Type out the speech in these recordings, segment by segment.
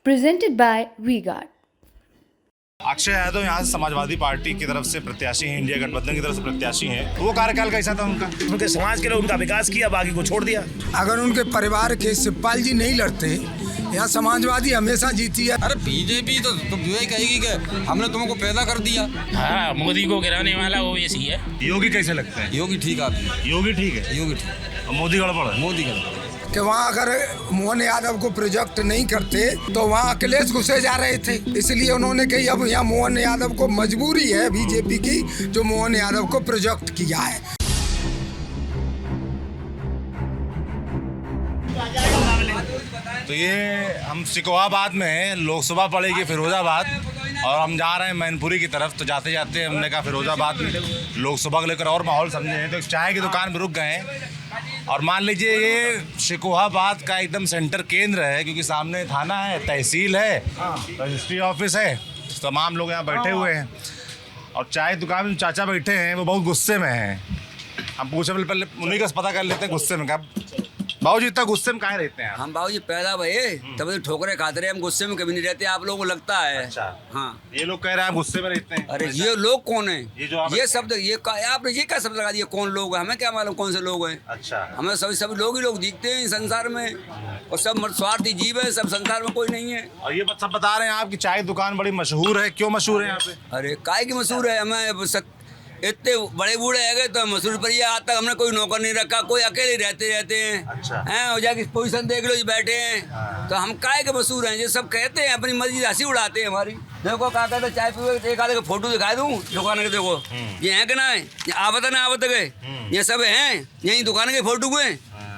presented by V-Guard. Akshay Yadav यहाँ से Samajwadi party की तरफ से प्रत्याशी हैं, इंडिया गठबंधन की तरफ से प्रत्याशी हैं। वो कार्यकाल कैसा था उनका? उनके समाज के लिए उनका विकास किया, बाकी को छोड़ दिया। अगर उनके परिवार के शिवपाल जी नहीं लड़ते, यहाँ समाजवादी हमेशा जीती है। अरे बीजेपी तो तुम यही कहेगी कि हमने तुमको पैदा कर दिया। हाँ, मोदी को गिराने वाला ओवैसी है। योगी कैसे लगते हैं? योगी ठीक आदमी। योगी ठीक है, योगी ठीक। मोदी गड़बड़ है। मोदी गड़बड़ कि वहाँ अगर मोहन यादव को प्रोजेक्ट नहीं करते तो वहाँ अखिलेश घुसे जा रहे थे, इसलिए उन्होंने कही अब यहाँ मोहन यादव को मजबूरी है बीजेपी की, जो मोहन यादव को प्रोजेक्ट किया है। तो ये हम सिकोहाबाद में हैं, लोकसभा पड़ेगी फिरोजाबाद और हम जा रहे हैं मैनपुरी की तरफ। तो जाते जाते हमने कहा फिरोजाबाद में लोकसभा को लेकर और माहौल समझे हैं, तो एक चाय की दुकान में रुक गए हैं। और मान लीजिए ये सिकोहाबाद का एकदम सेंटर केंद्र है, क्योंकि सामने थाना है, तहसील है, रजिस्ट्री ऑफिस है, तमाम लोग यहाँ बैठे हुए हैं। और चाय दुकान में चाचा बैठे हैं, वो बहुत गुस्से में हैं। हम पूछे पहले उन्हीं का पता कर लेते हैं गुस्से में। क्या बाबू जी इतना गुस्से में कहाँ रहते हैं आप? हम बाबू जी पैदा भाई तब तो ठोकरे खाते रहे, हम गुस्से में कभी नहीं रहते, आप लोगों को लगता है। अच्छा। हाँ, ये लोग कह रहे हैं आप गुस्से में रहते हैं। अरे ये लोग कौन है? ये जो आप ये शब्द आपने ये क्या शब्द लगा दिया? कौन लोग है? हमें क्या मालूम कौन से लोग हैं? अच्छा। हमें सभी लोग ही लोग दिखते हैं संसार में, और सब स्वार्थी जीव है, सब संसार में कोई नहीं है। और ये सब बता रहे हैं आपकी चाय दुकान बड़ी मशहूर है, क्यों मशहूर है यहाँ पे? अरे काय की मशहूर है? हमें इतने बड़े बूढ़े है गए तो मशहूर पर आज तक हमने कोई नौकर नहीं रखा, कोई अकेले रहते हैं। अच्छा। हैं और जाके पोजीशन देख लो, जी बैठे हैं। हाँ। तो हम काय के मशहूर हैं? ये सब कहते हैं, अपनी मर्जी हंसी उड़ाते हैं हमारी। देखो क्या कहते चाय पीवे, एक आधे का फोटो दिखा दूं दुकान के, देखो ये है कि ना है, ये आवत ना आवत गए, ये सब हैं यही दुकान के फोटो हुए,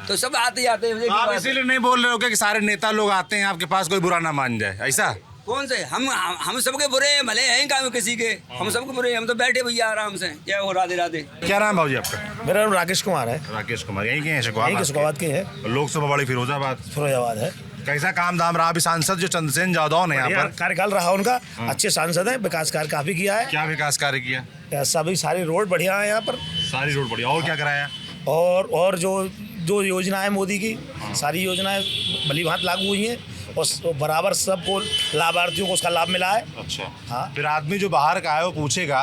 तो सब आते जाते हैं। आप इसीलिए नहीं बोल रहे हो कि सारे नेता लोग आते हैं आपके पास, कोई बुरा ना मान जाए, ऐसा? कौन से? हम सबके बुरे हैं, भले हैं काम किसी के, हम सबके बुरे हैं। हम तो बैठे भैया आराम से। क्या हो? राधे राधे। क्या नाम भाजी आपका? मेरा नाम राकेश कुमार है। राकेश कुमार। यहीं के हैं? यहीं के सिकोहाबाद के हैं। लोकसभा बड़ी फिरोजाबाद है। कैसा काम धाम रहा? अभी सांसद जो चंद्रसेन यादव ने यहाँ पर कार्यकाल रहा उनका, अच्छे सांसद है, विकास कार्य काफी किया है। क्या विकास कार्य किया? सभी सारी रोड बढ़िया है यहाँ पर, सारी रोड बढ़िया। और क्या कराया? और जो योजनाएं मोदी की, सारी योजनाएं भली भांति लागू हुई हैं और बराबर सबको लाभार्थियों को उसका लाभ मिला है। अच्छा। हाँ। फिर आदमी जो बाहर का है वो पूछेगा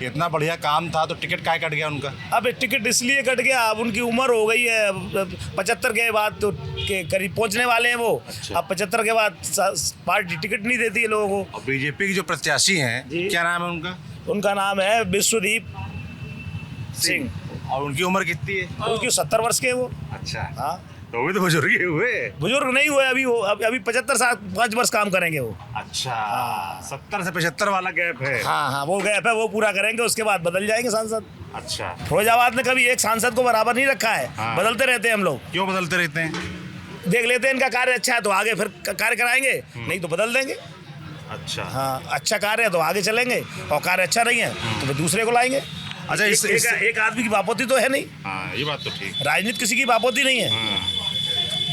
इतना बढ़िया काम था तो टिकट काय कट गया उनका? अब टिकट इसलिए कट गया, अब उनकी उम्र हो गई है, 75 के बाद तो के करीब पहुंचने वाले हैं वो। अच्छा। अब 75 के बाद पार्टी टिकट नहीं देती है लोगों को। और बीजेपी की जो प्रत्याशी हैं, क्या नाम है उनका? उनका नाम है विश्वदीप सिंह। और उनकी उम्र कितनी है? उनकी 70 वर्ष के हैं वो। अच्छा। हाँ, तो भी तो बुजुर्ग ही हुए। बुजुर्ग नहीं हुए अभी, वो अभी 75 साल 5 वर्ष काम करेंगे वो। अच्छा। 70 से 75 वाला गैप है। हाँ, वो गैप है, वो पूरा करेंगे, उसके बाद बदल जाएंगे सांसद। अच्छा। फिरोजाबाद ने कभी एक सांसद को बराबर नहीं रखा है। हाँ। बदलते रहते हैं हम लोग। क्यों बदलते रहते हैं? देख लेते हैं इनका कार्य अच्छा है तो आगे फिर कार्य कराएंगे, नहीं तो बदल देंगे। अच्छा। हाँ, अच्छा कार्य है तो आगे चलेंगे, और कार्य अच्छा नहीं है तो फिर दूसरे को लाएंगे। अच्छा। एक आदमी की बापोती तो है नहीं। हाँ, ये बात तो ठीक। राजनीति किसी की बापोती नहीं है।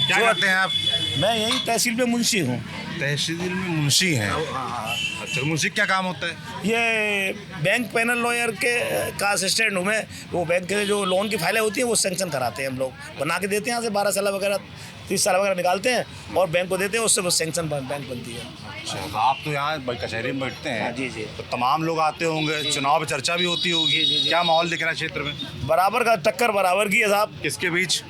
क्या करते हैं आप? मैं यही तहसील में मुंशी हूँ। तहसील में मुंशी हैं? अच्छा। मुंशी क्या काम होता है? ये बैंक पैनल लॉयर के का असिस्टेंट हूँ मैं। वो बैंक के जो लोन की फाइलें होती हैं वो सेंक्शन कराते हैं, हम लोग बना के देते हैं। यहाँ से 12 साल वगैरह 30 साल वगैरह निकालते हैं और बैंक को देते हैं, उससे वो सेंक्शन बैंक बनती है। अच्छा। तो आप तो यहाँ कचहरी में बैठते हैं? जी जी। तो तमाम लोग आते होंगे, चुनाव में चर्चा भी होती होगी। क्या माहौल दिख रहा है क्षेत्र में? बराबर का टक्कर बराबर की है साहब। किसके बीच?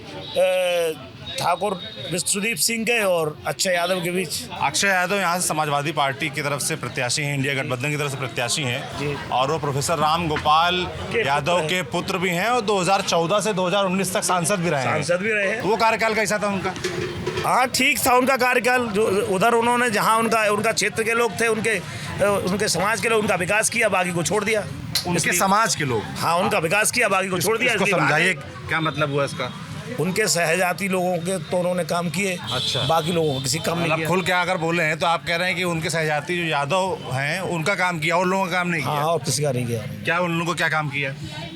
ठाकुर विश्वदीप सिंह के और अक्षय यादव के बीच। अक्षय यादव यहाँ से समाजवादी पार्टी की तरफ से प्रत्याशी हैं, इंडिया गठबंधन की तरफ से प्रत्याशी हैं, और वो प्रोफेसर राम गोपाल यादव के पुत्र भी हैं और 2014 से 2019 तक सांसद भी रहे हैं। वो कार्यकाल कैसा था उनका? हाँ, ठीक था उनका कार्यकाल। जो उधर उन्होंने जहाँ उनका क्षेत्र के लोग थे, उनके समाज के लोग उनका विकास किया, बाकी को छोड़ दिया। उनके समाज के लोग? हाँ, उनका विकास किया, बाकी को छोड़ दिया। इसको समझाइए क्या मतलब हुआ इसका? उनके सहजाति लोगों के तो उन्होंने काम किए। अच्छा। बाकी लोगों को किसी काम नहीं किया। खुल के अगर बोले हैं तो आप कह रहे हैं कि उनके सहजाति जो यादव हैं उनका काम किया और लोगों का काम नहीं किया? हाँ, और किसी का नहीं किया। क्या उन लोगों को क्या काम किया?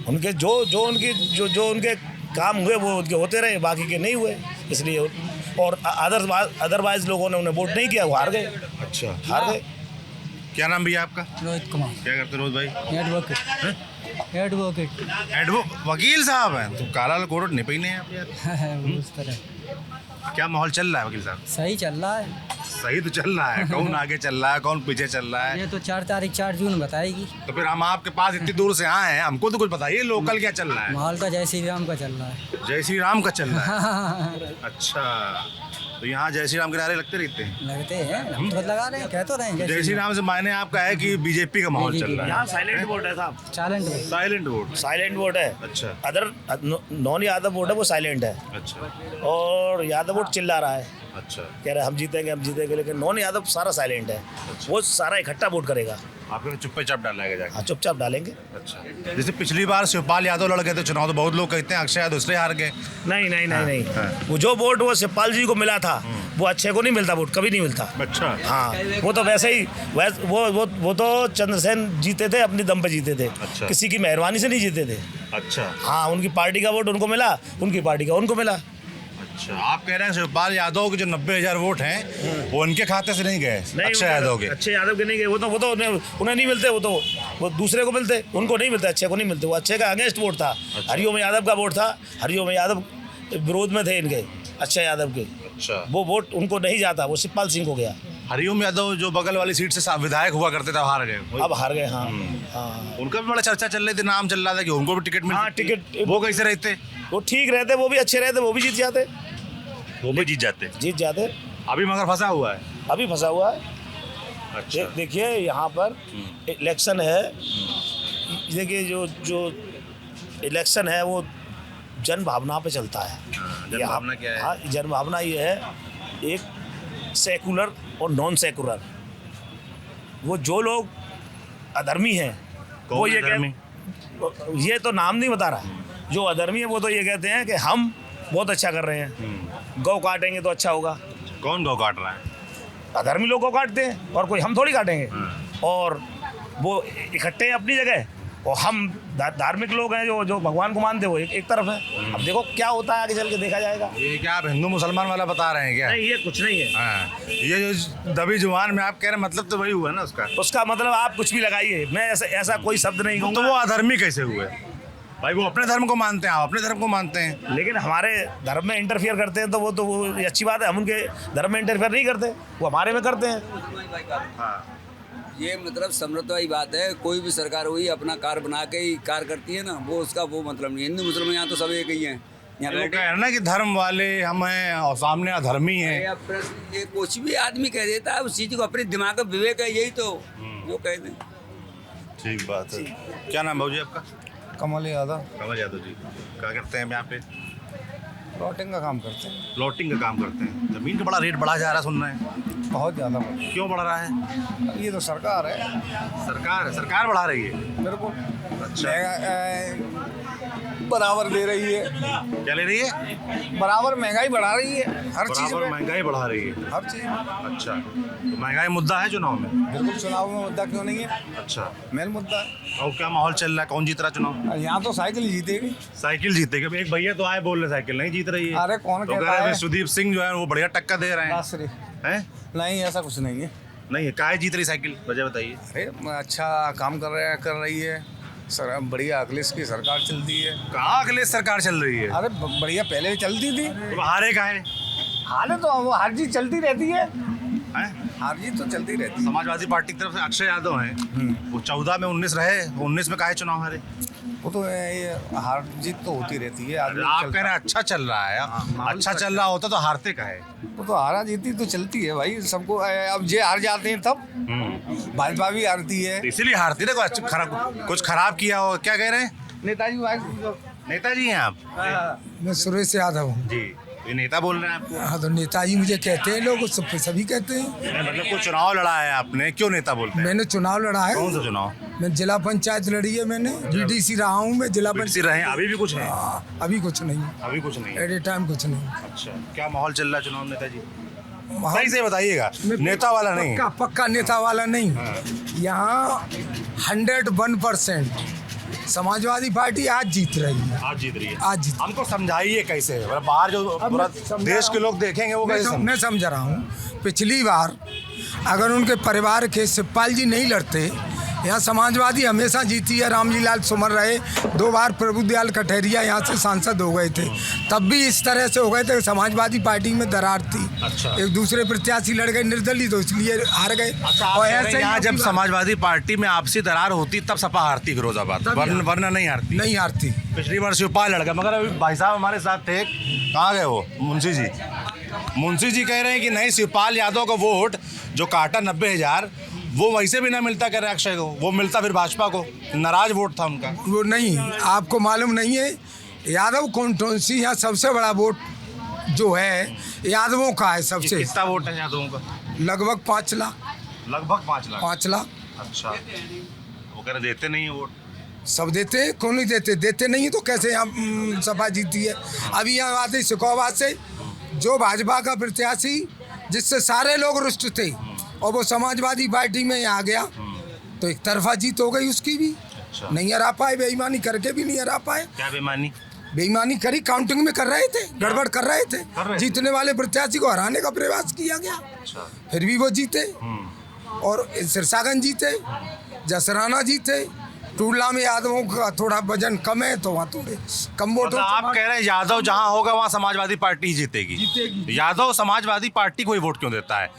उनके जो उनके काम हुए वो उनके होते रहे, बाकी के नहीं हुए, इसलिए। और अदरवाइज लोगों ने उन्हें वोट नहीं किया, वो हार गए। अच्छा। हार गए। क्या नाम भैया आपका? रोहित कुमार। क्या करते रोहित भाई? एडवोकेट। वकील साहब हैं तो काला कोट नहीं पहने हैं आप यार। उस तरह क्या माहौल चल रहा है वकील साहब? सही चल रहा है। सही तो चल रहा है, कौन आगे चल रहा है कौन पीछे चल रहा है? ये तो 4 जून बताएगी। तो फिर हम आपके पास इतनी दूर से आए हैं, हमको तो कुछ बताइए लोकल क्या चल रहा है? माहौल तो जय श्री राम का चल रहा है। जय श्री राम का चल रहा है। अच्छा, तो यहाँ जय श्री राम के नारे लगते रहते हैं? लगते हैं, हम तो लगा रहे हैं, कह तो रहे हैं जय श्री राम से मायने आपका है कि बीजेपी का माहौल चल रहा है? यहाँ साइलेंट वोट है साहब, साइलेंट है। Silent vote. साइलेंट वोट है। अच्छा अदर नॉन यादव वोट है वो साइलेंट है, अच्छा और यादव वोट चिल्ला रहा है, अच्छा। कह रहे हम जीतेंगे, लेकिन नॉन यादव सारा साइलेंट है। वो सारा इकट्ठा वोट करेगा। आपको चुप्पे चाप डाला जाएगा? हाँ, चुपचाप डालेंगे। अच्छा, जैसे पिछली बार शिवपाल यादव लड़ गए थे चुनाव, तो बहुत लोग कहते हैं अक्षय यादव इसलिए हार गए। नहीं। वो जो वोट वो शिवपाल जी को मिला था वो अक्षय को नहीं मिलता, वोट कभी नहीं मिलता। अच्छा हाँ, वो तो वैसे ही वो तो चंद्रसेन जीते थे, अपनी दम पे जीते थे। अच्छा। किसी की मेहरबानी से नहीं जीते थे। अच्छा हाँ, उनकी पार्टी का वोट उनको मिला, उनकी पार्टी का उनको मिला। अच्छा, आप कह रहे हैं शिवपाल यादव के जो 90,000 वोट हैं वो उनके खाते से नहीं गए, अक्षय यादव के? अक्षय यादव के नहीं गए, वो तो उन्हें नहीं मिलते, वो दूसरे को मिलते, उनको नहीं मिलते, अक्षय को नहीं मिलते। वो अक्षय का अगेंस्ट वोट था। हरिओम यादव का वोट था, हरिओम यादव विरोध में थे इनके, अक्षय यादव के। अच्छा, वो वोट उनको नहीं जाता, वो शिवपाल सिंह को गया। हरिओम यादव जो बगल वाली सीट से विधायक हुआ करते थे, हार गए। अब हार गए। हाँ हाँ, उनका भी बड़ा चर्चा चल रही थी, नाम चल रहा था कि उनको भी टिकट मिल हाँ, सकती है। टिकट वो कैसे रहते? वो ठीक रहते, वो भी अच्छे रहते, वो भी जीत जाते। जीत जाते। अभी मगर फंसा हुआ है। अभी फंसा हुआ है। अच्छा, देखिए यहाँ पर इलेक्शन है। देखिए जो इलेक्शन है वो जन भावना पे चलता है। जन भावना क्या है? हाँ, जन भावना ये है, एक सेकुलर और नॉन सेकुलर। वो जो लोग अधर्मी हैं वो ये ये तो नाम नहीं बता रहा। जो अधर्मी है वो तो ये कहते हैं कि हम बहुत अच्छा कर रहे हैं, गौ काटेंगे तो अच्छा होगा। कौन गौ काट रहा है? अधर्मी लोग गौ काटते हैं, और कोई हम थोड़ी काटेंगे। और वो इकट्ठे हैं अपनी जगह, और हम धार्मिक लोग हैं जो भगवान को मानते हो एक तरफ है। अब देखो क्या होता है, आगे चल के देखा जाएगा। ये क्या आप हिंदू मुसलमान वाला बता रहे हैं क्या? नहीं, ये कुछ नहीं है। हाँ, ये जो दबी जुबान में आप कह रहे हैं, मतलब तो वही हुआ ना उसका? उसका मतलब आप कुछ भी लगाइए, मैं ऐसा कोई शब्द नहीं तो कहूँगा। वो अधर्मी कैसे हुए भाई? वो अपने धर्म को मानते हैं, आप अपने धर्म को मानते हैं। लेकिन हमारे धर्म में इंटरफियर करते हैं तो वो ये अच्छी बात है। हम उनके धर्म में इंटरफियर नहीं करते, वो हमारे में करते हैं। ये मतलब समृद्धि वाली बात है। कोई भी सरकार हुई अपना कार्य बना के ही कार्य करती है ना, वो उसका वो मतलब नहीं। हिंदू मुसलमान यहाँ तो सब एक ही हैं। यहाँ लोग कह रहे हैं ना कि धर्म वाले हम हैं और सामने अधर्मी हैं। ये कुछ भी आदमी कह देता है, उस चीज को अपने दिमाग का विवेक है, यही तो जो कह दें। ठीक बात है। क्या नाम भाजी आपका? कमल यादव। कमल यादव जी, क्या करते हैं यहाँ पे? प्लॉटिंग का काम करते हैं। प्लॉटिंग का काम करते हैं। जमीन का बड़ा रेट बढ़ा जा रहा है, सुन रहे हैं। बहुत ज़्यादा। क्यों बढ़ रहा है? ये तो सरकार है। सरकार बढ़ा रही है। बिल्कुल। अच्छा, बराबर दे रही है, क्या ले रही है? बराबर महंगाई बढ़ा रही है, हर चीज़ बराबर में, महंगाई बढ़ा रही है। हर चीज़। अच्छा, तो महंगाई मुद्दा है चुनाव में? बिल्कुल, चुनाव में मुद्दा क्यों नहीं है? अच्छा, मेन मुद्दा है। और क्या माहौल चल रहा है? कौन जीत रहा चुनाव? यहाँ तो साइकिल जीतेगी। साइकिल जीतेगी। एक भैया तो आए बोल रहे साइकिल नहीं जीत रही है। अरे कौन तो कहता है? सुदीप सिंह जो है वो बढ़िया टक्कर दे रहे नासरी। हैं। नहीं, ऐसा कुछ नहीं है। नहीं है, काहे जीत रही साइकिल, वजह बताइए। अरे अच्छा काम कर रही है सर, बढ़िया अखिलेश की सरकार चलती है। कहाँ अखिलेश सरकार चल रही है? अरे बढ़िया पहले भी चलती थी। तो हारे काहे? हाल तो वो हार जीत चलती रहती है। हैं? हार जीत तो चलती रहती है। समाजवादी पार्टी की तरफ से अक्षय यादव हैं, वो 14 में 19 रहे, 19 में काहे चुनाव हारे? वो तो ये हार जीत तो होती रहती है। आदमी आप चलता- कह रहे हैं अच्छा चल रहा है, माहौल अच्छा तो चल रहा होता तो हारते काहे? वो तो हारा जीती तो चलती है भाई सबको। अब जे हार जाते हैं तब भाजपा भी हारती है। इसीलिए हारती है। कुछ खराब किया हो? क्या कह रहे हैं? नेताजी नेताजी हैं आप? मैं सुरेश यादव हूँ। जी, ये नेता बोल रहे हैं आपको? हाँ, तो नेताजी मुझे कहते हैं लोग, सभी कहते हैं। मतलब कोई चुनाव लड़ा है आपने, क्यों नेता बोलते हैं? मैंने चुनाव लड़ा है। कौन सा चुनाव? मैं जिला पंचायत लड़ी है, मैंने बीडीसी रहा हूँ मैं जिला बीडीसी रहे हैं, अभी भी कुछ है? अभी कुछ नहीं, अभी कुछ नहीं। एट ए टाइम कुछ नहीं। अच्छा, क्या माहौल चल रहा है चुनाव नेताजी? सही से बताइएगा, नेता वाला नहीं। पक्का नेता वाला नहीं। यहाँ 101% समाजवादी पार्टी आज जीत रही है। आज जीत रही है। आज जीत। हमको समझाइए कैसे, मतलब बाहर जो पूरा देश के लोग देखेंगे वो कैसे मैं समझ रहा हूँ। पिछली बार अगर उनके परिवार के शिवपाल जी नहीं लड़ते यहाँ समाजवादी हमेशा जीती है। रामजी लाल सुमर रहे, 2 बार प्रभुदयाल कठेरिया यहाँ से सांसद हो गए थे, तब भी इस तरह से हो गए थे। समाजवादी पार्टी में दरार थी। अच्छा। एक दूसरे प्रत्याशी लड़ गए निर्दलीय, तो इसलिए हार गए। और ऐसे यहाँ जब समाजवादी पार्टी में आपसी दरार होती तब सपा हारती फिरोजाबाद, वरना नहीं हारती। नहीं हारती। पिछली बार शिवपाल लड़ गया, मगर अभी भाई साहब हमारे साथ थे, कहाँ गए वो? मुंशी जी कह रहे हैं कि नहीं, शिवपाल यादव का वोट जो काटा 90,000 वो वैसे भी ना मिलता कर अक्षय को, वो मिलता फिर भाजपा को। नाराज वोट था उनका। वो नहीं, आपको मालूम नहीं है, यादव कॉन्स्टिट्यूंसी यहाँ सबसे बड़ा वोट जो है यादवों का है। सबसे कितना वोट है यादवों का? लगभग 5 लाख। लगभग 5 लाख। 5 लाख। अच्छा, वो कह रहे देते नहीं है वोट। सब देते हैं, क्यों नहीं देते? देते नहीं तो कैसे यहाँ सपा जीती है? अभी यहाँ आते सिकोहाबाद से जो भाजपा का प्रत्याशी जिससे सारे लोग रुष्ट थे और वो समाजवादी पार्टी में आ गया, तो एक तरफा जीत हो गई उसकी भी। अच्छा। नहीं हरा पाए, बेईमानी करके भी नहीं हरा पाए। क्या बेईमानी? बेईमानी करी, काउंटिंग में कर रहे थे, गड़बड़ कर रहे थे। जीतने वाले प्रत्याशी को हराने का प्रयास किया गया। अच्छा। फिर भी वो जीते। और सिरसागंज जीते, जसराना जीते। टूडला में यादवों का थोड़ा वजन कम है, तो वहाँ थोड़े कम वोट। आप कह रहे हैं यादव जहां होगा वहां समाजवादी पार्टी ही जीतेगी। यादव समाजवादी पार्टी को ही वोट क्यों देता है?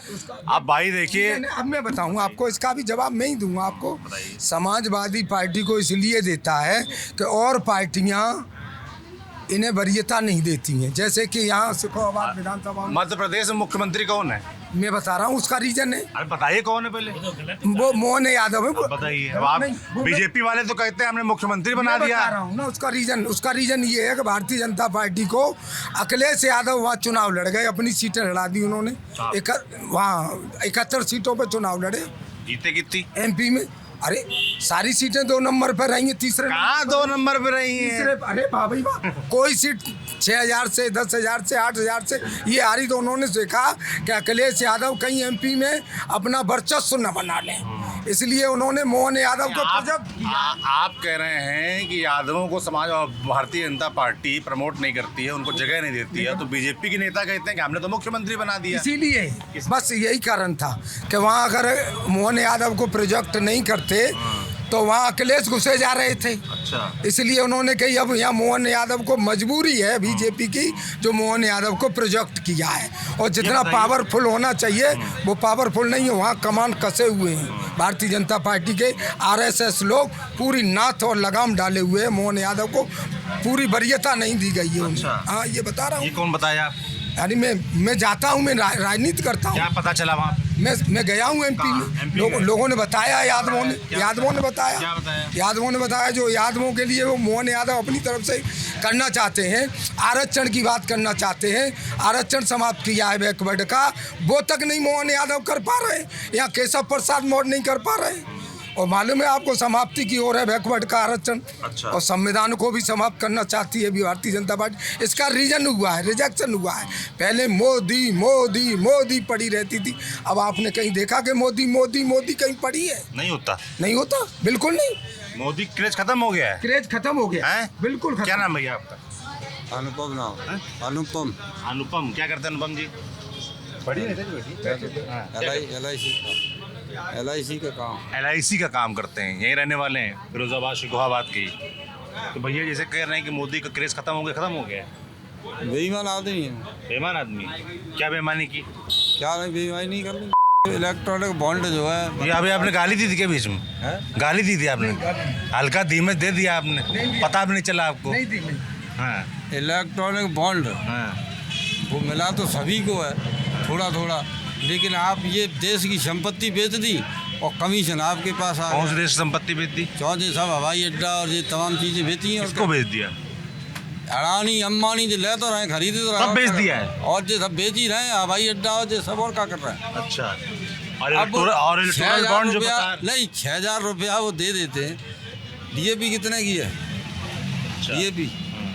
आप भाई देखिए, अब मैं बताऊंगा आपको, इसका भी जवाब मैं ही दूंगा आपको। समाजवादी पार्टी को इसलिए देता है कि और पार्टियां इन्हें वरीयता नहीं देती हैं। जैसे कि यहाँ सिकोहाबाद विधानसभा में मध्य प्रदेश में मुख्यमंत्री कौन है? मैं बता रहा हूँ, उसका रीजन है। अरे बताइए कौन है पहले। वो मोहन यादव है। बताइए। अब आप बीजेपी वाले तो कहते हैं हमने मुख्यमंत्री बना दिया। बता रहा हूँ ना, उसका रीजन ये है कि भारतीय जनता पार्टी को अखिलेश यादव वहाँ चुनाव लड़ गए, अपनी सीटें लड़ा दी उन्होंने। वहाँ 71 सीटों पर चुनाव लड़े। जीते कितनी? MP में अरे सारी सीटें 2 नंबर पर रही हैं। तीसरे कहाँ 2 नंबर पे रही हैं? अरे भाई कोई सीट 6,000 से, 10,000 से, 8,000 से ये हारी, तो उन्होंने देखा कि अखिलेश यादव कहीं MP में अपना वर्चस्व न बना लें, इसलिए उन्होंने मोहन यादव को आप कह रहे हैं कि यादवों को समाज भारतीय जनता पार्टी प्रमोट नहीं करती है, उनको जगह नहीं देती है, तो बीजेपी के नेता कहते हैं कि हमने तो मुख्यमंत्री बना दिया। इसीलिए बस यही कारण था कि वहाँ अगर मोहन यादव को प्रोजेक्ट नहीं करते तो वहाँ अखिलेश घुसे जा रहे थे। अच्छा। इसलिए उन्होंने कही अब यहाँ मोहन यादव को मजबूरी है बीजेपी की, जो मोहन यादव को प्रोजेक्ट किया है। और जितना पावरफुल होना चाहिए वो पावरफुल नहीं है। वहाँ कमान कसे हुए हैं भारतीय जनता पार्टी के RSS लोग, पूरी नाथ और लगाम डाले हुए हैं। मोहन यादव को पूरी वरीयता नहीं दी गई है। अच्छा। हाँ, ये बता रहा हूँ। ये कौन बताया आप? यानी मैं जाता हूँ, मैं राजनीति करता हूँ। क्या पता चला वहाँ? मैं गया हूँ MP में। लोगों ने बताया, यादवों ने बताया। क्या बताया? यादवों ने बताया जो यादवों के लिए वो मोहन यादव अपनी तरफ से करना चाहते हैं, आरक्षण की बात करना चाहते हैं। आरक्षण समाप्त किया है बैकवर्ड का, वो तक नहीं मोहन यादव कर पा रहे। यहाँ केशव प्रसाद मौर्य नहीं कर पा रहे। और मालूम है आपको, समाप्ति की ओर है बैकवर्ड का आरक्षण। अच्छा। और संविधान को भी समाप्त करना चाहती है भारतीय जनता पार्टी। इसका रीजन हुआ है, रिजेक्शन हुआ है। पहले मोदी मोदी मोदी पड़ी रहती थी, अब आपने कहीं देखा कि मोदी मोदी मोदी कहीं पड़ी है? नहीं होता। नहीं होता, बिल्कुल नहीं। मोदी क्रेज खत्म हो गया है। क्रेज खत्म हो गया है, बिल्कुल खत्म। क्या नाम भैया आपका? अनुपम नाम। अनुपम। अनुपम। क्या करते हैं अनुपम जी? LIC का काम। LIC का काम करते हैं, यहीं रहने वाले हैं, फिरोजाबाद शिकोहाबाद के। तो भैया जैसे कह रहे हैं कि मोदी का क्रेज खत्म हो गया। बेईमान आदमी है। बेईमान आदमी? क्या बेईमानी की? क्या नहीं बेईमानी नहीं करनी। इलेक्ट्रॉनिक बॉन्ड जो है, ये अभी आपने गाली दी थी क्या बीच में? गाली दी थी आपने? हल्का धीमे दे दिया आपने, पता भी नहीं चला आपको? नहीं दी। हाँ, इलेक्ट्रॉनिक बॉन्ड वो मिला तो सभी को है, थोड़ा थोड़ा, लेकिन आप ये देश की संपत्ति बेच दी और कमीशन आपके पास आ गया। कौन सी देश संपत्ति बेच दी? चौथे सब हवाई अड्डा और ये तमाम चीज़ें बेची हैं। किसको बेच दिया? अडानी अंबानी जो ले तो रहे, खरीदे तो रहे, सब बेच दिया है। और जो सब बेच ही रहे हैं, हवाई अड्डा और ये सब, और क्या कर रहे हैं? अच्छा। अब इलेक्टोरल बॉन्ड जो बता नहीं, 6,000 रुपया वो दे देते हैं। DAP कितने की है? DAP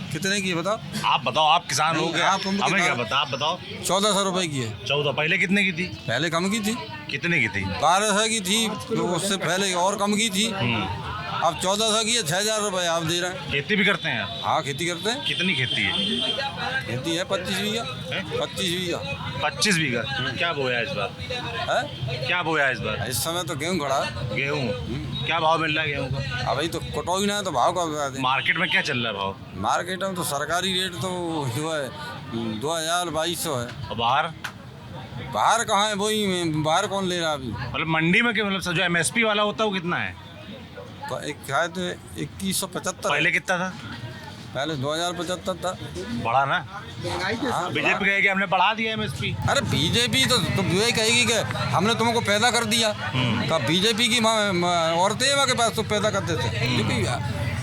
कितने की है बताओ? आप बताओ, आप किसान हो गए, आप हमें क्या बता, आप बताओ। 1400 रुपए की है। 14। पहले कितने की थी? पहले कम की थी, कितने की थी? 1200 की थी, तो उससे पहले और कम की थी। अब 1400 की है, 6000 रुपये आप दे रहे हैं। खेती भी करते हैं आप? हाँ खेती करते हैं। कितनी खेती है? खेती है 25 बीघा। 25 बीघा। 25 बीघा। क्या बोया इस बार? है क्या बोया इस बार? इस समय तो गेहूँ खड़ा है। गेहूँ क्या भाव मिल रहा है गेहूँ का? अभी तो कटोई ना है तो भाव का बता दें। मार्केट में क्या चल रहा है भाव? मार्केट में तो सरकारी रेट तो जो है 2200 है। और बाहर? बाहर कहाँ है, वही बाहर कौन ले रहा है अभी? मतलब मंडी में क्या, मतलब जो MSP वाला होता है वो कितना है? तो एक शायद 2175। पहले कितना था? पहले 2075 था। बढ़ा ना? हाँ, बीजेपी कहेगी हमने बढ़ा दिया MSP। अरे बीजेपी तो यही कहेगी कि हमने तुमको पैदा कर दिया। तो बीजेपी की औरतें वहाँ के पास तो पैदा कर देते, क्योंकि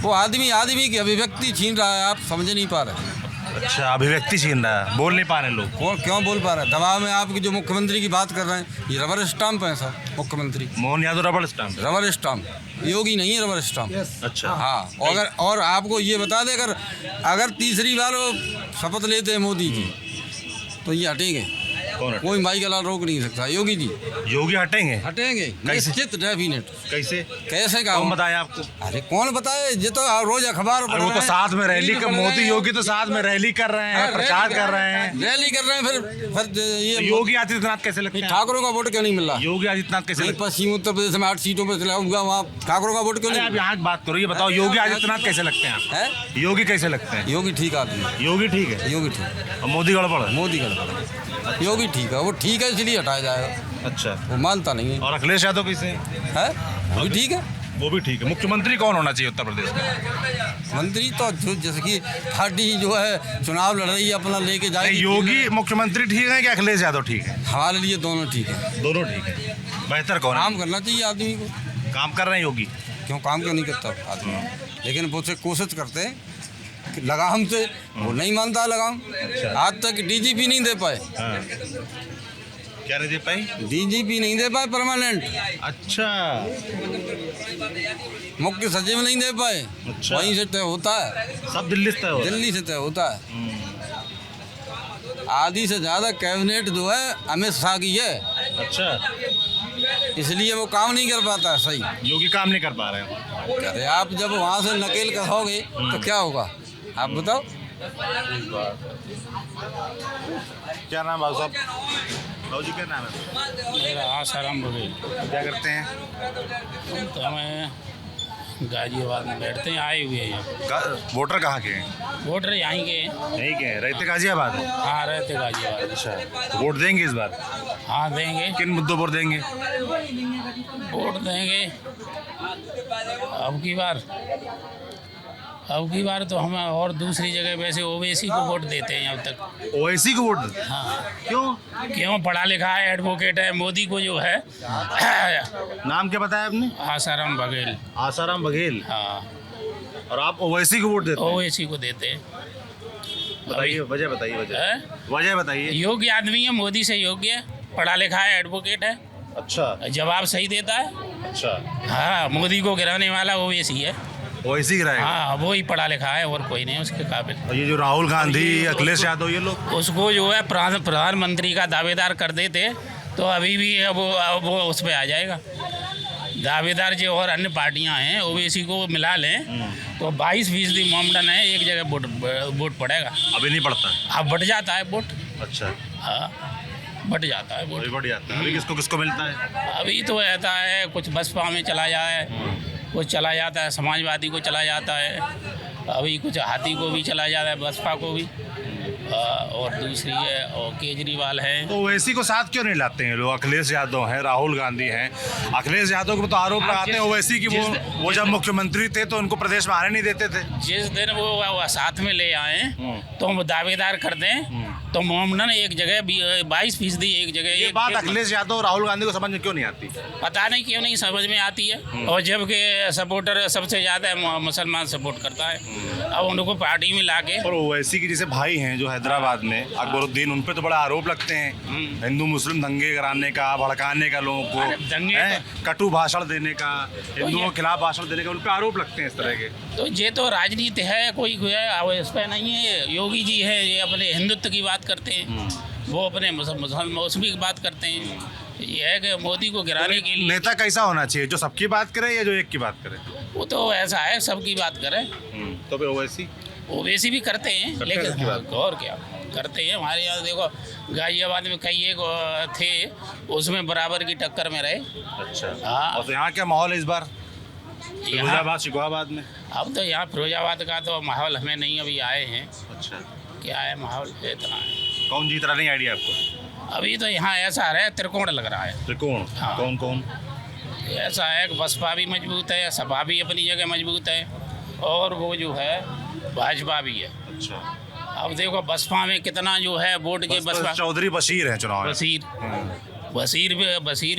वो आदमी की अभिव्यक्ति छीन रहा है, आप समझ नहीं पा रहे। अच्छा, अभिव्यक्ति छीन रहा है, बोल नहीं पा रहे लोग। कौन क्यों बोल पा रहे हैं? दबाव में आपकी जो मुख्यमंत्री की बात कर रहे हैं, ये रबर स्टाम्प है सर। मुख्यमंत्री मोहन यादव रबड़ स्टाम्प। रबर स्टाम्प, योगी नहीं है रबर स्टाम्प। अच्छा हाँ, और आपको ये बता दें, अगर तीसरी बार वो शपथ लेते हैं मोदी जी तो ये हटेंगे। कौन? कोई माई का लाल रोक नहीं सकता। योगी जी योगी हटेंगे? हटेंगे कैसे? निश्चित डेफिनेट। कैसे? कैसे का कौन बताया आपको? अरे कौन बताए, ये तो रोज अखबार अरे वो तो साथ में रैली कर, मोदी योगी तो साथ में रैली कर रहे हैं, प्रचार कर रहे हैं। रैली कर रहे हैं, फिर ये योगी आदित्यनाथ कैसे लगते हैं? ठाकुरों का वोट क्यों नहीं मिल रहा? योगी आदित्यनाथ कैसे लगते पश्चिम उत्तर प्रदेश में 8 सीटों पर चला हुआ, वहाँ ठाकुरों का वोट क्यों हैं? नहीं? आप यहाँ की बात करो, ये बताओ योगी आदित्यनाथ कैसे लगते हैं आप? है योगी कैसे लगते हैं? योगी ठीक आदमी। योगी ठीक है योगी ठीक, और मोदी गड़बड़ है? मोदी का योगी ठीक है, वो ठीक है इसलिए हटाया जाएगा। अच्छा, वो मानता नहीं है। और अखिलेश यादव कैसे है वो भी ठीक है। वो भी ठीक है। मुख्यमंत्री कौन होना चाहिए उत्तर प्रदेश में? मंत्री तो जो जैसे कि पार्टी जो है चुनाव लड़ रही है अपना लेके जाएगी। योगी मुख्यमंत्री ठीक है कि अखिलेश यादव ठीक है? हमारे लिए दोनों ठीक है। दोनों ठीक है। बेहतर कौन है? काम करना चाहिए आदमी को। काम कर रहे हैं योगी? क्यों काम क्यों नहीं करता आदमी? लेकिन वो से कोशिश करते हैं कि लगाम से, वो नहीं मानता लगाम। आज तक DGP नहीं दे पाए। क्या नहीं दे पाई? DGP नहीं दे पाए परमानेंट। अच्छा, मुख्य सचिव नहीं दे पाए। अच्छा। वहीं से तय होता है, सब दिल्ली से तय हो रहा है। दिल्ली से तय होता है। आधी से ज़्यादा कैबिनेट जो है अमित शाह की है, अच्छा, इसलिए वो काम नहीं कर पाता है सही। योगी काम नहीं कर पा रहे हैं। अरे आप जब वहाँ से नकेल कहोगे तो क्या होगा, आप बताओ। क्या नाम है साहब? बाबू जी क्या नाम है? मेरा आसाराम बघेल। क्या करते हैं? तो हमें गाजियाबाद में बैठते हैं, आए हुए हैं। वोटर कहाँ के हैं? वोटर यहाँ के हैं। नहीं के हैं, रहते गाजियाबाद में? हाँ रहते गाजियाबाद। अच्छा, तो वोट देंगे इस बार? हाँ देंगे। किन मुद्दों पर देंगे? वोट देंगे अब की बार तो हम और दूसरी जगह वैसे ओवैसी को वोट देते हैं अब तक। ओवैसी को वोट? हाँ क्यों? पढ़ा लिखा है, एडवोकेट है। मोदी को जो है नाम क्या बताया आपने? आसाराम बघेल। आसाराम बघेल। हाँ, और आप ओवैसी को वोट देते हैं? ओवैसी को देते हैं। बताइए, वजह बताइए, वजह बताइए। योग्य आदमी है, मोदी से योग्य है, पढ़ा लिखा है, एडवोकेट है, अच्छा जवाब सही देता है। अच्छा, हाँ, मोदी को गिराने वाला ओवैसी है। ओवैसी गिराएगा? हाँ, वो ही पढ़ा लिखा है और कोई नहीं उसके काबिल। और ये जो राहुल गांधी, अखिलेश यादव, ये लोग उसको जो है प्रधानमंत्री का दावेदार कर देते तो अभी भी वो उस पर आ जाएगा। दावेदार जो और अन्य पार्टियां हैं ओवैसी को मिला लें तो 22% मोमडन है, एक जगह वोट पड़ेगा। अभी नहीं पड़ता? अब बढ़ जाता है वोट। अच्छा, हाँ, बढ़ जाता है वोट। अभी बढ़ जाता है। अभी किसको किसको मिलता है? अभी तो रहता है कुछ बसपा में चला जाए, कुछ चला जाता है समाजवादी को चला जाता है, अभी कुछ हाथी को भी चला जाता है, बसपा को भी, और दूसरी है और केजरीवाल है। तो ओवैसी को साथ क्यों नहीं लाते हैं लोग? अखिलेश यादव हैं, राहुल गांधी हैं। अखिलेश यादव को तो आरोप लगाते हैं ओवैसी की वो जब मुख्यमंत्री थे तो उनको प्रदेश में आने नहीं देते थे। जिस दिन वो साथ में ले आए तो हम दावेदार कर दें तो मोमडन एक जगह 22% एक जगह। ये बात अखिलेश यादव राहुल गांधी को समझ में क्यों नहीं आती? पता नहीं क्यों नहीं समझ में आती है। और जबकि सपोर्टर सबसे ज़्यादा मुसलमान सपोर्ट करता है, अब उनको पार्टी में लाके। और ओवैसी के जैसे भाई हैं जो हैदराबाद में अकबरुद्दीन, उन पर तो बड़ा आरोप लगते हैं हिंदू मुस्लिम दंगे कराने का, भड़काने का, लोगों को दंगे कटु भाषण देने का, हिंदुओं के खिलाफ भाषण देने का, उन पर आरोप लगते हैं इस तरह के। तो ये तो राजनीति है, कोई इस पर नहीं है। योगी जी है, ये अपने हिंदुत्व की बात करते हैं, वो अपने मुस्लिम की बात करते हैं। ये है कि मोदी को गिराने के लिए नेता कैसा होना चाहिए, जो सबकी बात करे या जो एक की बात करे? वो तो ऐसा है, सबकी बात करें तो फिर ओवैसी ओवैसी भी करते हैं, करते हैं लेकिन इसकी बात। और क्या करते हैं। हमारे यहाँ देखो गाजियाबाद में कई एक थे, उसमें बराबर की टक्कर में रहे। अच्छा हाँ। और तो यहाँ क्या माहौल है इस बार यहाँ फिरोजाबाद शिकोहाबाद में? अब तो यहाँ फिरोजाबाद का तो माहौल हमें नहीं अभी आए हैं, अच्छा क्या है माहौल है इतना है। कौन जीत रहा नहीं आइडिया आपको? अभी तो यहाँ ऐसा है त्रिकोण लग रहा है। त्रिकोण हाँ। कौन कौन? ऐसा है कि बसपा भी मजबूत है, सपा भी अपनी जगह मजबूत है, और वो जो है भाजपा भी है। अच्छा अब देखो बसपा में कितना जो है वोट के बसपा चौधरी बशीर हैं चुनाव में। बशीर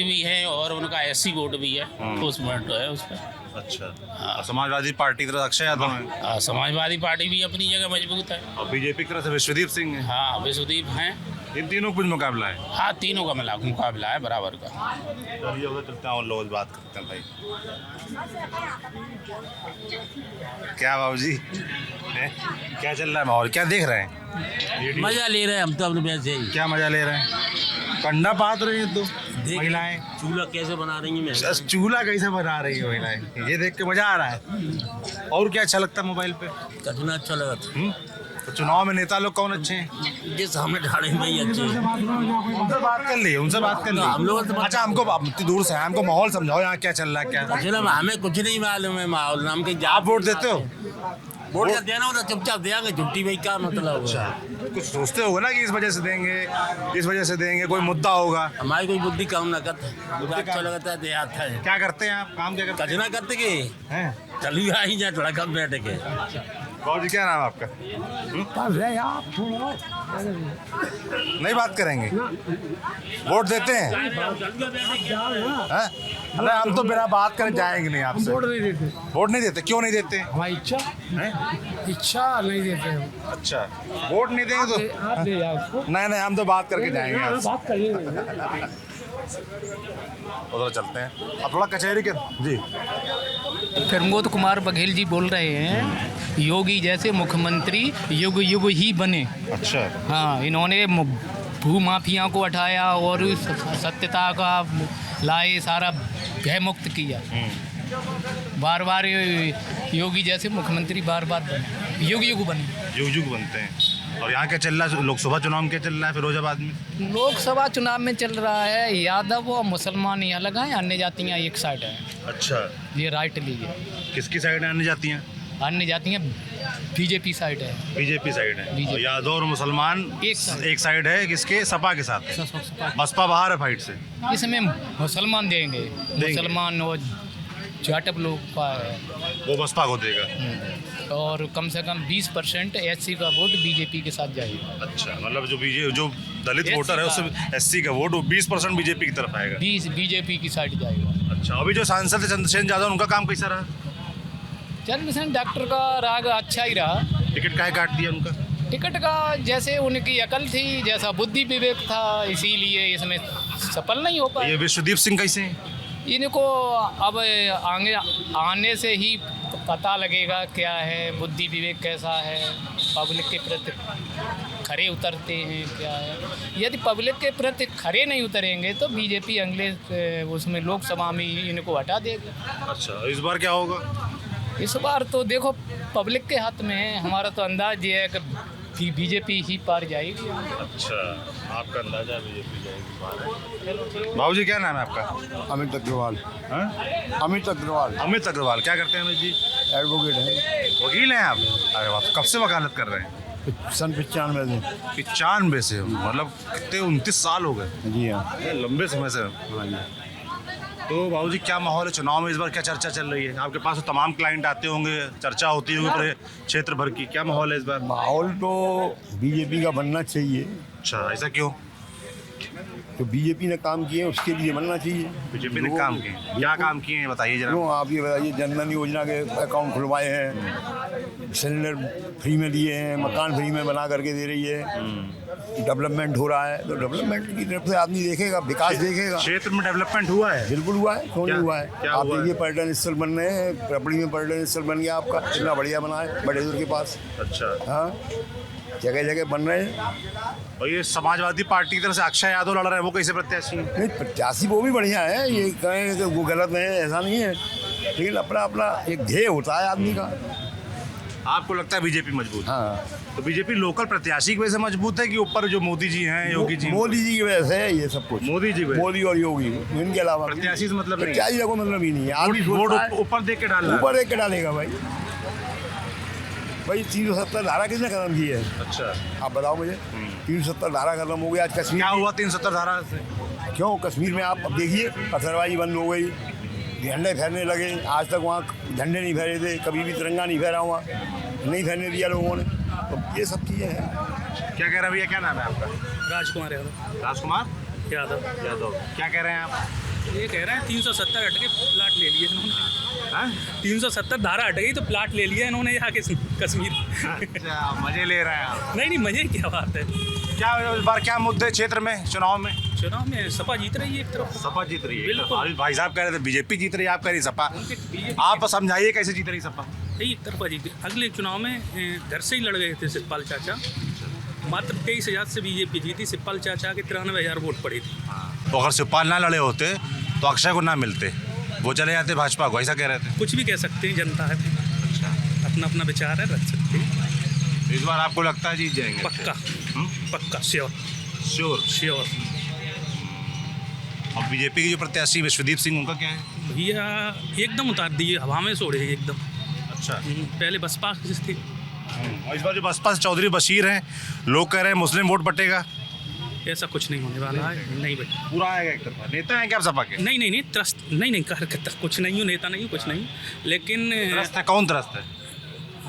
भी हैं, और उनका एससी वोट भी है, उस वोट है उस पर। अच्छा और समाजवादी पार्टी की तरफ अक्षय यादव है समाजवादी पार्टी भी अपनी जगह मजबूत है। और बीजेपी की तरफ से विश्वदीप सिंह है। हाँ विश्वदीप हैं। इन तीनों का कुछ मुकाबला है। हाँ तीनों का मुकाबला है बराबर का। चलिए उधर चलते हैं और लोग बात करते हैं भाई। क्या बाबू जी क्या चल रहा है माहौल, क्या देख रहे हैं? मजा ले रहे हैं हम तो अपने वैसे ही। क्या मजा ले रहे हैं? कंडा पात रही है तो महिलाएं चूल्हा कैसे बना रही हैं चूल्हा कैसे बना रही है महिलाएं, ये देख के मजा आ रहा है। और क्या अच्छा लगता है मोबाइल पे? कितना अच्छा लगा था। तो चुनाव में नेता लोग कौन अच्छे हैं? जिस हमें ढाड़े में ही अच्छे हैं। उनसे बात कर लिए, उनसे बात कर लिए। हम लोग तो अच्छा हमको इतनी दूर से है, हमको माहौल समझाओ यहाँ क्या चल रहा है क्या? चलो हमें कुछ नहीं मालूम है माहौल नाम के। आप वोट देते हो? वोट जब देना होता चुपचाप देंगे, छुट्टी भाई क्या मतलब अच्छा है। कुछ सोचते हो ना कि इस वजह से देंगे, इस वजह से देंगे, कोई मुद्दा होगा? हमारी कोई बुद्धि काम ना करते, मुझे अच्छा लगता है देहात है। क्या करते हैं आप, काम क्या करते कचना करते के हैं? चलू आई जाए थोड़ा कम बैठ के। बाबू जी क्या नाम है आपका? नहीं बात करेंगे? वोट देते हैं? हैं? अरे हम तो बिना बात कर जाएंगे नहीं आपसे। वोट नहीं देते। वोट नहीं देते? क्यों नहीं देते? हमारी इच्छा इच्छा नहीं देते हम। अच्छा वोट नहीं देंगे तो आप ले जाओ उसको। नहीं हम तो बात करके जाएंगे आपसे। बात करिए। उधर चलते हैं अब थोड़ा कचहरी के जी। प्रमोद कुमार बघेल जी बोल रहे हैं, योगी जैसे मुख्यमंत्री युग युग ही बने। अच्छा हाँ इन्होंने भू माफिया को हटाया और सत्यता का लाए, सारा भय मुक्त किया। बार बार योगी जैसे मुख्यमंत्री बार बार बने, युग युग बने। युग युग बनते हैं। और यहाँ क्या चल रहा है, लोकसभा चुनाव में क्या चल रहा है फिरोजाबाद में? लोकसभा चुनाव में चल रहा है यादव और मुसलमान यहाँ लगाए, अन्य जातियाँ एक साइड हैं। अच्छा ये राइट लीजिए। किसकी साइड आने जाती हैं? अन्य जातियाँ बीजेपी साइड है। बीजेपी साइड है। बीजेपी। और यादव और मुसलमान एक साइड है, किसके? सपा के साथ है। बसपा बाहर है फाइट से। इसमें मुसलमान देंगे, मुसलमान और जाटव लोग का है, वो बसपा को देगा। और कम से कम 20% एससी का वोट बीजेपी के साथ जाएगा। अच्छा मतलब जो दलित वोटर है उससे एससी का वोट 20% बीजेपी की तरफ आएगा। 20 बीजेपी की साइड जाएगा। अच्छा अभी जो सांसद थे चंद्रशेखर यादव उनका काम कैसा रहा? चंद्रशेखर डॉक्टर का राग अच्छा ही रहा। टिकट काहे काट दिया उनका? टिकट का जैसे उनकी अकल थी, जैसा बुद्धि विवेक था, इसीलिए इसमें सफल नहीं हो पाया। ये विश्वदीप सिंह कैसे हैं? इनको अब आगे आने से ही पता लगेगा क्या है, बुद्धि विवेक कैसा है, पब्लिक के प्रति खरे उतरते हैं क्या है। यदि पब्लिक के प्रति खरे नहीं उतरेंगे तो बीजेपी अगले उसमें लोकसभा में इनको हटा देगी। अच्छा इस बार क्या होगा? इस बार तो देखो पब्लिक के हाथ में है। हमारा तो अंदाज ये है कि बीजेपी ही पार जाएगी। अच्छा आपका अंदाजा बीजेपी जाएगी। बाबू जी क्या नाम है आपका? अमित अग्रवाल। हाँ? अमित अग्रवाल अमित अग्रवाल क्या करते हैं अमित जी? एडवोकेट है। वकील हैं आप? अरे वाह, कब से वकालत कर रहे हैं? सन 95 से। 95 से, मतलब कितने 29 साल हो गए। जी हाँ। ये लंबे समय से। हाँ जी। तो बाबू जी क्या माहौल है चुनाव में इस बार, क्या चर्चा चल रही है? आपके पास तो तमाम क्लाइंट आते होंगे, चर्चा होती होगी पूरे क्षेत्र भर की, क्या माहौल है इस बार? माहौल तो बीजेपी का बनना चाहिए। अच्छा ऐसा क्यों? जो बीजेपी ने काम किए उसके लिए बनना चाहिए। बीजेपी ने काम किए, क्या काम किए हैं बताइए जरा। क्यों आप ये बताइए, जनधन योजना के अकाउंट खुलवाए हैं, सिलेंडर फ्री में दिए हैं, मकान फ्री में बना करके दे रही है, डेवलपमेंट हो रहा है। तो डेवलपमेंट की तरफ से आदमी देखेगा, विकास देखेगा। क्षेत्र में डेवलपमेंट हुआ है? बिल्कुल हुआ है, क्यों नहीं हुआ है? क्या आप हुआ है? देखिए पर्यटन स्थल बन रहे हैं, रबड़ी में पर्यटन स्थल बन गया आपका, इतना बढ़िया बना है बड़े दूर के पास। अच्छा हाँ जगह जगह बन रहे हैं। और ये समाजवादी पार्टी की तरफ से अक्षय यादव लड़ रहे हैं, वो कैसे प्रत्याशी हैं? नहीं प्रत्याशी वो भी बढ़िया है, ये कहें कि वो गलत है ऐसा नहीं है, लेकिन अपना अपना एक ध्येय होता है आदमी का। आपको लगता है बीजेपी मजबूत? हाँ, तो बीजेपी लोकल प्रत्याशी की वजह से मजबूत है कि ऊपर जो मोदी जी हैं, योगी जी? मोदी जी की वजह से है ये सब कुछ। मोदी जी की वजह से? मोदी और योगी, इनके अलावा प्रत्याशी से मतलब नहीं है? प्रत्याशी का कोई मतलब ही नहीं है। आदमी वोट सोचता है ऊपर देख के डालना? ऊपर देख के डालेगा भाई। 370 धारा किसने खत्म की है? अच्छा, आप बताओ मुझे। 370 धारा खत्म हो गई। आज कश्मीर क्या हुआ 370 धारा से? क्यों कश्मीर में आप अब देखिए पत्थरबाजी बंद हो गई, झंडे फहरने लगे। आज तक वहाँ झंडे नहीं फहरे थे, कभी भी तिरंगा नहीं फहरा हुआ, नहीं फहरने दिया लोगों ने। तो ये सब चीज़ें हैं। क्या कह रहे हैं भैया, क्या नाम है आपका? राजकुमार यादव। राजकुमार यादव। क्या कह रहे हैं आप? ये कह रहे हैं 370 हट के प्लाट ले लिए इन्होंने। हाँ? 370 धारा हट गई तो प्लाट ले लिया इन्होंने यहाँ के कश्मीर। अच्छा, मजे ले रहे हैं आप। नहीं मजे की क्या बात है। क्या इस बार क्या मुद्दे क्षेत्र में चुनाव में? चुनाव में सपा जीत रही है एक तरफ। सपा जीत रही है। बिल्कुल। अभी भाई साहब कह रहे थे बीजेपी जीत रही है, आप कह रही सपा। BJP आप समझाइए कैसे जीत रही सपा? एक तरफा जीत। अगले चुनाव में घर से ही लड़ गए थे शिवपाल चाचा। मात्र 23,000 से बीजेपी जीती। शिवपाल चाचा के 93,000 वोट पड़े थे। तो अगर शिवपाल ना लड़े होते तो अक्षय को ना मिलते, वो चले जाते भाजपा को, ऐसा कह रहे थे? कुछ भी कह सकते हैं, जनता है, अपना अपना विचार है, रख सकते हैं। इस बार आपको लगता है जीत जाएंगे? पक्का। पक्का श्योर। श्योर। और बीजेपी के जो प्रत्याशी विश्वदीप सिंह, उनका क्या है? भैया एकदम उतार दिए, हवा में छोड़े एकदम। अच्छा। पहले बसपा थे। और इस बार जो बसपा से चौधरी बशीर हैं, लोग कह रहे हैं मुस्लिम वोट बटेगा। ऐसा कुछ नहीं होने वाला है। नहीं बेटा, पूरा आएगा एक तरफा। नेता हैं क्या आप सपा के? नहीं त्रस्त नहीं कार्यकर्ता कुछ नहीं हूँ, नेता नहीं हूँ, कुछ नहीं। लेकिन त्रस्त है? कौन त्रस्त है?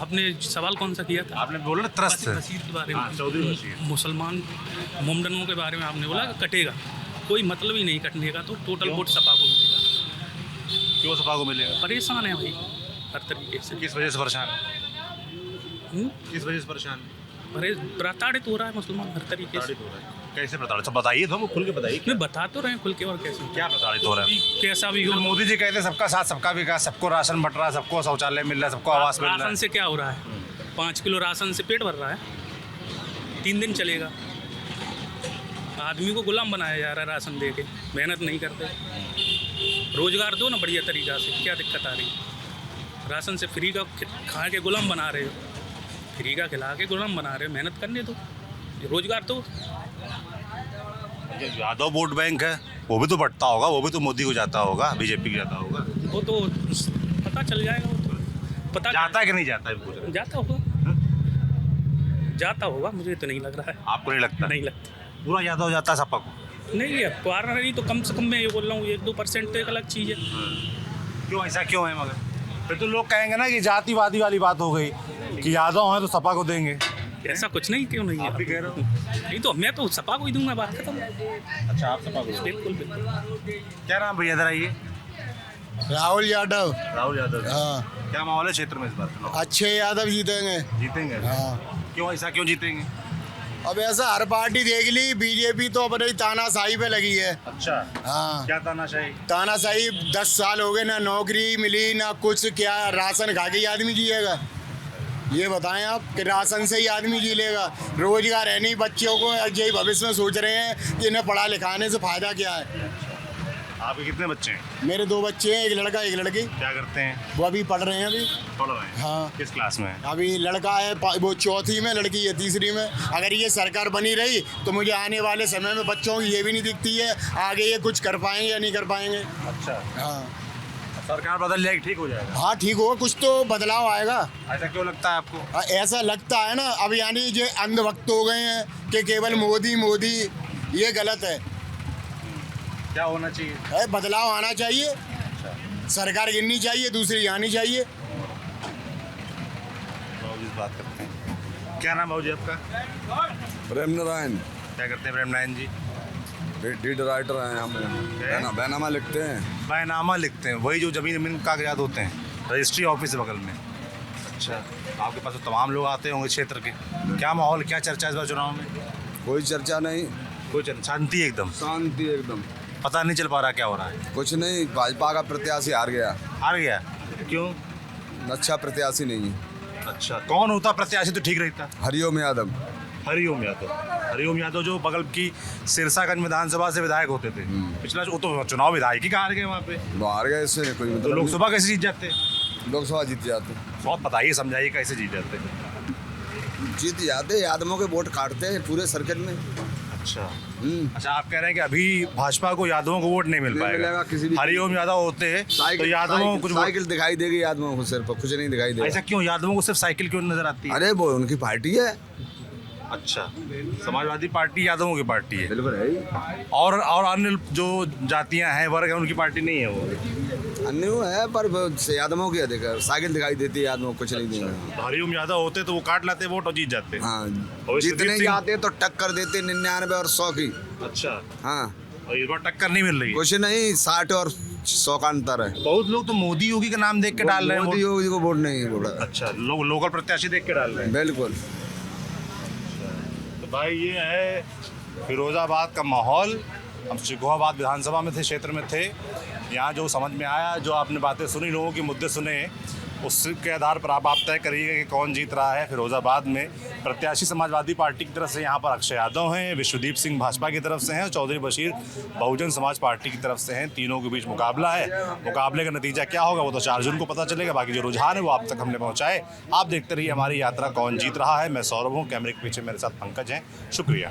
आपने सवाल कौन सा किया था? आपने बोला त्रस्त है। बशीर के बारे में। चौधरी बशीर। मुसलमान मुमडनों के बारे में आपने बोला कटेगा। कोई मतलब ही नहीं कटने का। तो टोटल वोट सपा को मिलेगा। क्यों सपा को मिलेगा? परेशान है भाई हर तरीके से। किस वजह से परेशान? हम्म? किस वजह से परेशान? अरे प्रताड़ित हो रहा है मुसलमान हर तरीके से। कैसे प्रताड़ित? सब बताइए तो, खुल के बताइए। नहीं बता तो रहे हैं खुल के, और कैसे क्या प्रताड़ित हो रहा है? कैसा भी हो। मोदी जी कहते हैं सबका साथ सबका विकास, सबको राशन बट रहा है, सबको शौचालय मिल रहा है, सबको आवास मिल रहा राशन है। से क्या हो रहा है? 5 किलो राशन से पेट भर रहा है? 3 दिन चलेगा। आदमी को गुलाम बनाया जा रहा है राशन दे के। मेहनत नहीं करते। रोजगार दो ना बढ़िया तरीक़ा से। क्या दिक्कत आ रही है? राशन से फ्री का खा के गुलाम बना रहे हो। फ्री का खिला के गुलाम बना रहे हो। मेहनत करने दो, रोजगार दो। यादव वोट बैंक है, वो भी तो बढ़ता होगा, वो भी तो मोदी को जाता होगा, बीजेपी को जाता होगा। वो तो पता चल जाएगा। वो तो पता जाता है कि नहीं जाता है? जाता होगा। जाता होगा, मुझे तो नहीं लग रहा है। आपको नहीं लगता? नहीं लगता। पूरा यादव जाता है सपा को? नहीं है पार नहीं तो कम से कम मैं ये बोल रहा हूँ 1-2% तो एक अलग चीज़ है। क्यों ऐसा क्यों है? मगर फिर तो लोग कहेंगे ना कि जातिवादी वाली बात हो गई कि यादव हैं तो सपा को देंगे। ऐसा कुछ नहीं, क्यों नहीं है? आप भी कह रहे हो? नहीं तो मैं तो सपा को ही दूंगा, बात खत्म। अच्छा, आप सपा को? बिल्कुल बिल्कुल। क्या नाम भैया, इधर आइए। राहुल यादव। राहुल यादव। हाँ। क्या माहौल है क्षेत्र में इस बार? अच्छे यादव जीतेंगे। जीतेंगे? हाँ। क्यों ऐसा क्यों जीतेंगे? अब ऐसा हर पार्टी देख ली, बीजेपी तो अपने तानाशाही पे लगी है। अच्छा। हाँ। क्या तानाशाही? तानाशाही 10 साल हो गए, ना नौकरी मिली ना कुछ। क्या राशन खा के ही आदमी जिएगा? ये बताएं आप कि राशन से ही आदमी जी लेगा? रोजगार है नहीं। बच्चों को यही भविष्य में सोच रहे हैं कि इन्हें पढ़ा लिखाने से फ़ायदा क्या है। आपके कितने बच्चे हैं? मेरे 2 बच्चे हैं, एक लड़का एक लड़की। क्या करते हैं? वो अभी पढ़ रहे हैं। अभी पढ़ रहे हैं? हाँ। किस क्लास में? अभी लड़का है वो 4th में, लड़की है 3री में। अगर ये सरकार बनी रही तो मुझे आने वाले समय में बच्चों की ये भी नहीं दिखती है आगे ये कुछ कर पाएंगे या नहीं कर पाएंगे। अच्छा। हाँ। सरकार बदल जाएगी, ठीक हो जाएगा? हाँ ठीक होगा, कुछ तो बदलाव आएगा। ऐसा क्यों लगता है आपको? ऐसा लगता है ना, अब यानी जो अंधभक्त हो गए हैं कि केवल मोदी मोदी, ये गलत है। क्या होना चाहिए? बदलाव आना चाहिए। सरकार गिननी चाहिए, दूसरी आनी चाहिए। बात करते हैं। क्या नाम भाजी आपका? प्रेम नारायण। क्या करते हैं प्रेम नारायण जी? लीड राइटर हैं हम। बैनामा लिखते हैं। बैनामा लिखते हैं? वही जो जमीन कागजात होते हैं, रजिस्ट्री ऑफिस बगल में? अच्छा। आपके पास तो तमाम लोग आते होंगे क्षेत्र के। क्या माहौल, क्या चर्चा इस बार चुनाव में? कोई चर्चा नहीं। कोई शांति एकदम? शांति एकदम। पता नहीं चल पा रहा क्या हो रहा है? कुछ नहीं, भाजपा का प्रत्याशी हार गया। हार गया? क्यों? अच्छा प्रत्याशी नहीं है। अच्छा, कौन होता प्रत्याशी तो ठीक रहता? हरिओम यादव। हरिओम यादव जो बगल की सिरसागंज विधानसभा से विधायक होते थे, पिछला वो तो चुनाव विधायक ही हार गए वहाँ पे, बाहर गए इससे कोई तो मतलब लोकसभा कैसे जीत जाते? लोकसभा जीत जाते बहुत बताइए, समझाइए कैसे जीत जाते? जीत जाते यादवों के वोट काटते हैं पूरे सर्किट में। अच्छा अच्छा, आप कह रहे हैं कि अभी भाजपा को यादवों को वोट नहीं मिल पाएगा, किसी भी हरिओम यादव होते हैं तो यादवों को कुछ साइकिल दिखाई देगी यादवों को, सिर्फ कुछ नहीं दिखाई देगा। ऐसा क्यों? यादवों को सिर्फ साइकिल क्यों नजर आती है? अरे वो उनकी पार्टी है। अच्छा, समाजवादी पार्टी यादवों की पार्टी है, बिल्कुल है। और अन्य जो जातियां हैं, वर्ग है, उनकी पार्टी नहीं है वो? अन्य है पर यादवों की अधिक साइकिल दिखाई देती है, यादवों को कुछ नहीं देगा। तो हरिओम यादव होते तो वो काट लाते वोट और जीत जाते। हाँ, और जीतने जाते तो टक्कर देते 99 और 100 की। अच्छा, हाँ, और इस बार टक्कर नहीं मिल रही है? कुछ नहीं, 60 और 100 का अंतर है। बहुत लोग तो मोदी योगी का नाम देख के डाल रहे हैं मोदी योगी को वोट नहीं बोला। अच्छा, लोग लोकल प्रत्याशी देख के डाल रहे हैं। बिल्कुल। तो भाई ये है फिरोजाबाद का माहौल। हम शिकोहाबाद विधानसभा में थे, क्षेत्र में थे। यहाँ जो समझ में आया, जो आपने बातें सुनी, लोगों के मुद्दे सुने, उसके आधार पर आप तय करिएगा कि कौन जीत रहा है फिरोजाबाद में। प्रत्याशी समाजवादी पार्टी की तरफ से यहाँ पर अक्षय यादव हैं, विश्वदीप सिंह भाजपा की तरफ से हैं, चौधरी बशीर बहुजन समाज पार्टी की तरफ से हैं। तीनों के बीच मुकाबला है। मुकाबले का नतीजा क्या होगा वो तो 4 जून को पता चलेगा। बाकी जो रुझान है वो आप तक हमने पहुँचाए। आप देखते रहिए हमारी यात्रा कौन जीत रहा है। मैं सौरभ हूँ, कैमरे के पीछे मेरे साथ पंकज हैं। शुक्रिया।